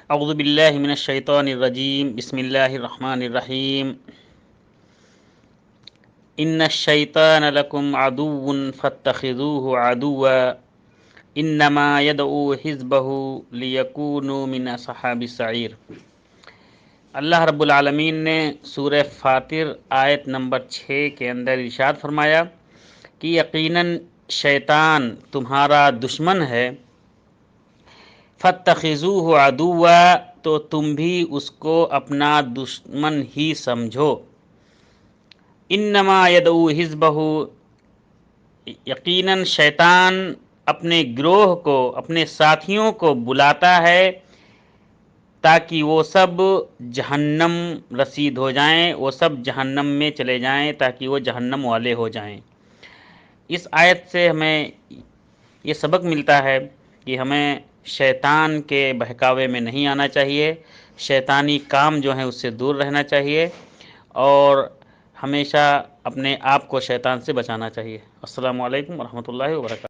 اعوذ باللہ من الشیطان الرجیم بسم اللہ الرحمن الرحیم ان الشیطان لکم عدو فاتخذوه عدوا انما يدعو حزبه لیکونوا من اصحاب السعیر۔ اللہ رب العالمین نے سورہ فاطر آیت نمبر 6 کے اندر ارشاد فرمایا کہ یقیناً شیطان تمہارا دشمن ہے، فاتخذوه عدوا تو تم بھی اس کو اپنا دشمن ہی سمجھو، انما یدعو حزبہ یقیناً شیطان اپنے گروہ کو، اپنے ساتھیوں کو بلاتا ہے تاکہ وہ سب جہنم رسید ہو جائیں، وہ سب جہنم میں چلے جائیں، تاکہ وہ جہنم والے ہو جائیں۔ اس آیت سے ہمیں یہ سبق ملتا ہے کہ ہمیں شیطان کے بہکاوے میں نہیں آنا چاہیے، شیطانی کام جو ہیں اس سے دور رہنا چاہیے، اور ہمیشہ اپنے آپ کو شیطان سے بچانا چاہیے۔ السلام علیکم ورحمۃ اللہ وبرکاتہ۔